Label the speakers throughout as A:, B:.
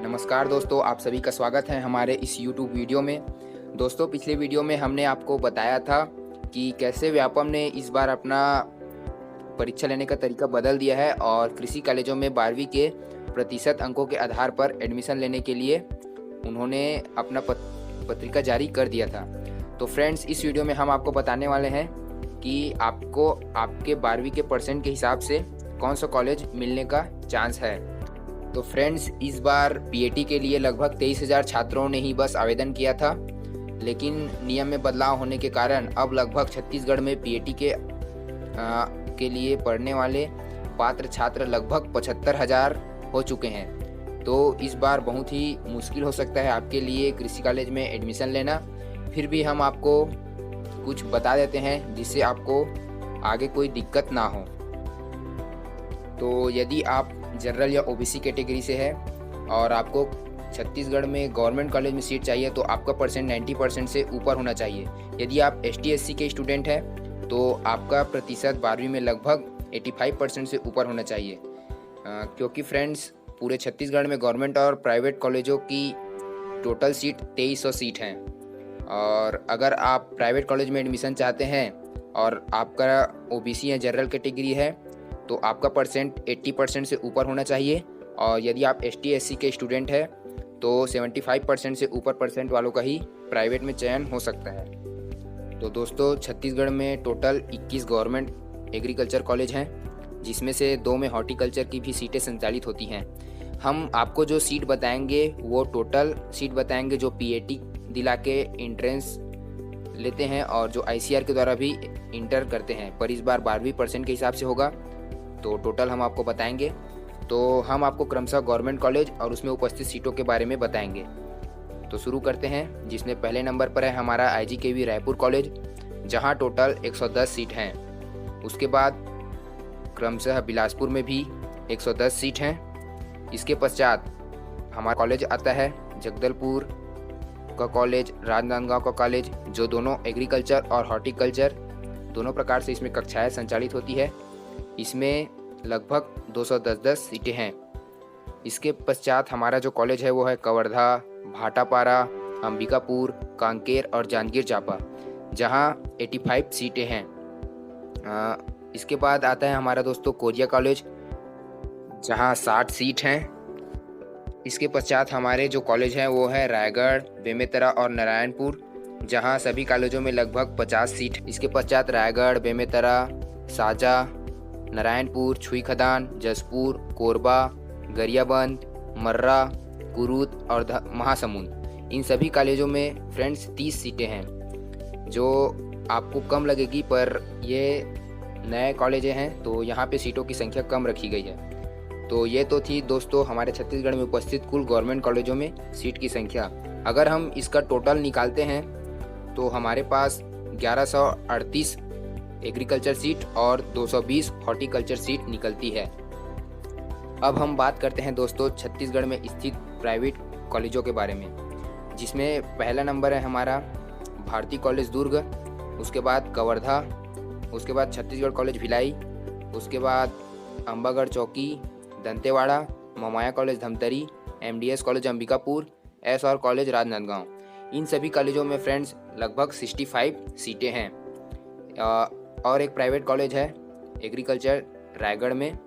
A: नमस्कार दोस्तों, आप सभी का स्वागत है हमारे इस YouTube वीडियो में। दोस्तों, पिछले वीडियो में हमने आपको बताया था कि कैसे व्यापम ने इस बार अपना परीक्षा लेने का तरीका बदल दिया है और कृषि कॉलेजों में 12वीं के प्रतिशत अंकों के आधार पर एडमिशन लेने के लिए उन्होंने अपना पत्रिका जारी कर दिया था। तो फ्रेंड्स, इस वीडियो में हम आपको बताने वाले हैं कि आपको आपके 12वीं के परसेंट के हिसाब से कौन सा कॉलेज मिलने का चांस है। तो फ्रेंड्स, इस बार पीएटी के लिए लगभग 23,000 छात्रों ने ही बस आवेदन किया था, लेकिन नियम में बदलाव होने के कारण अब लगभग छत्तीसगढ़ में पीएटी के लिए पढ़ने वाले पात्र छात्र लगभग 75,000 हो चुके हैं। तो इस बार बहुत ही मुश्किल हो सकता है आपके लिए कृषि कॉलेज में एडमिशन लेना। फिर भी हम आपको कुछ बता देते हैं जिससे आपको आगे कोई दिक्कत ना हो। तो यदि आप जनरल या ओबीसी कैटेगरी से है और आपको छत्तीसगढ़ में गवर्नमेंट कॉलेज में सीट चाहिए तो आपका परसेंट 90% से ऊपर होना चाहिए। यदि आप एसटी एससी के स्टूडेंट हैं तो आपका प्रतिशत 12वीं में लगभग 85% से ऊपर होना चाहिए, क्योंकि फ्रेंड्स पूरे छत्तीसगढ़ में गवर्नमेंट और प्राइवेट कॉलेजों की टोटल सीट 2300 सीट हैं। और अगर आप प्राइवेट कॉलेज में एडमिशन चाहते हैं और आपका ओबीसी या जनरल कैटेगरी है तो आपका परसेंट 80% से ऊपर होना चाहिए। और यदि आप एसटी एससी के स्टूडेंट हैं तो 75% से ऊपर परसेंट वालों का ही प्राइवेट में चयन हो सकता है। तो दोस्तों, छत्तीसगढ़ में टोटल 21 गवर्नमेंट एग्रीकल्चर कॉलेज हैं, जिसमें से 2 में हॉर्टिकल्चर की भी सीटें संचालित होती हैं। हम आपको जो सीट बताएंगे वो टोटल सीट बताएंगे जो पीएटी दिला के एंट्रेंस लेते हैं और जो आईसीआर के द्वारा भी इंटर करते हैं, पर इस बार 12वीं परसेंट के हिसाब से होगा। तो टोटल हम आपको बताएंगे। तो हम आपको क्रमशः गवर्नमेंट कॉलेज और उसमें उपस्थित सीटों के बारे में बताएंगे। तो शुरू करते हैं, जिसमें पहले नंबर पर है हमारा आईजीकेवी रायपुर कॉलेज, जहां टोटल 110 सीट हैं। उसके बाद क्रमशः बिलासपुर में भी 110 सीट हैं। इसके पश्चात हमारा कॉलेज आता है जगदलपुर का कॉलेज, राजनांदगांव का कॉलेज, जो दोनों एग्रीकल्चर और हॉर्टिकल्चर दोनों प्रकार से इसमें कक्षाएँ संचालित होती है। इसमें लगभग 210 सीटें हैं। इसके पश्चात हमारा जो कॉलेज है वो है कवर्धा, भाटापारा, अंबिकापुर, कांकेर और जांजगीर चांपा, जहां 85 सीटें हैं। इसके बाद आता है हमारा दोस्तों कोरिया कॉलेज, जहां 60 सीट हैं। इसके पश्चात हमारे जो कॉलेज हैं वो है रायगढ़, बेमेतरा और नारायणपुर, जहां सभी कॉलेजों में लगभग 50 सीट। इसके पश्चात रायगढ़, बेमेतरा, साजा, नारायणपुर, छुईखदान, जसपुर, कोरबा, गरियाबंद, मर्रा, कुरुद और महासमुंद, इन सभी कॉलेजों में फ्रेंड्स 30 सीटें हैं, जो आपको कम लगेगी, पर ये नए कॉलेजें हैं तो यहाँ पे सीटों की संख्या कम रखी गई है। तो ये तो थी दोस्तों हमारे छत्तीसगढ़ में उपस्थित कुल गवर्नमेंट कॉलेजों में सीट की संख्या। अगर हम इसका टोटल निकालते हैं तो हमारे पास 1138 एग्रीकल्चर सीट और 220 हॉर्टिकल्चर सीट निकलती है। अब हम बात करते हैं दोस्तों छत्तीसगढ़ में स्थित प्राइवेट कॉलेजों के बारे में, जिसमें पहला नंबर है हमारा भारती कॉलेज दुर्ग, उसके बाद कवर्धा, उसके बाद छत्तीसगढ़ कॉलेज भिलाई, उसके बाद अंबागढ़ चौकी, दंतेवाड़ा, ममाया college Dhamtari, MDS college Ambikapur, SR college Rajnandgaon. इन सभी कॉलेजों में फ्रेंड्स लगभग 65 सीटें हैं। और एक प्राइवेट कॉलेज है एग्रीकल्चर रायगढ़ में,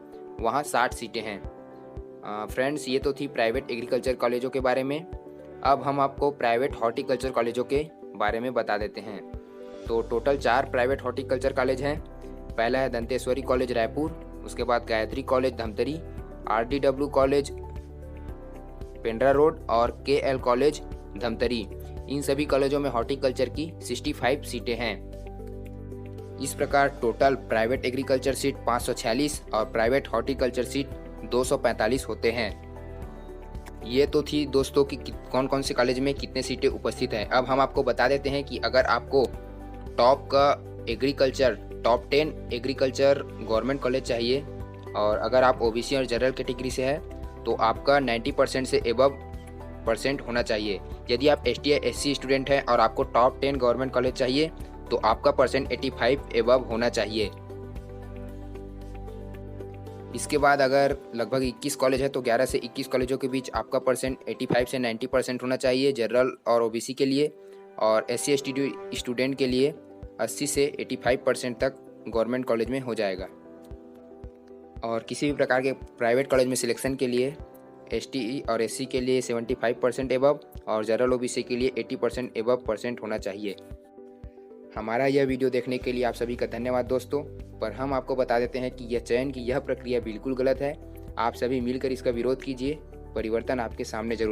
A: वहाँ 60 सीटें हैं। फ्रेंड्स, ये तो थी प्राइवेट एग्रीकल्चर कॉलेजों के बारे में। अब हम आपको प्राइवेट हॉर्टिकल्चर कॉलेजों के बारे में बता देते हैं। तो टोटल 4 प्राइवेट हॉर्टिकल्चर कॉलेज हैं। पहला है दंतेश्वरी कॉलेज रायपुर, उसके बाद Gayatri college Dhamtari, RDW college Pendra road और केएल कॉलेज धमतरी। इन सभी कॉलेजों में हॉर्टिकल्चर की 65 सीटें हैं। इस प्रकार टोटल प्राइवेट एग्रीकल्चर सीट 546 और प्राइवेट हॉर्टिकल्चर सीट 245 होते हैं। ये तो थी दोस्तों कि कौन कौन से कॉलेज में कितने सीटें उपस्थित हैं। अब हम आपको बता देते हैं कि अगर आपको टॉप का agriculture, top 10 agriculture government college चाहिए और अगर आप ओबीसी और जनरल कैटेगरी से है तो आपका 90% से एबव परसेंट होना चाहिए। यदि आप एसटी या एससी स्टूडेंट हैं और आपको टॉप 10 गवर्नमेंट कॉलेज चाहिए तो आपका परसेंट 85 एबव होना चाहिए। इसके बाद अगर लगभग 21 कॉलेज है तो 11 से 21 कॉलेजों के बीच आपका परसेंट 85 से 90% होना चाहिए जनरल और ओबीसी के लिए, और SC ST स्टूडेंट के लिए 80 से 85% तक गवर्नमेंट कॉलेज में हो जाएगा। और किसी भी प्रकार के प्राइवेट कॉलेज में सिलेक्शन के लिए ST और SC के लिए 75% एबव और जनरल OBC के लिए 80% एबव परसेंट होना चाहिए। हमारा यह वीडियो देखने के लिए आप सभी का धन्यवाद दोस्तों। पर हम आपको बता देते हैं कि यह चयन की यह प्रक्रिया बिल्कुल गलत है। आप सभी मिलकर इसका विरोध कीजिए, परिवर्तन आपके सामने जरूर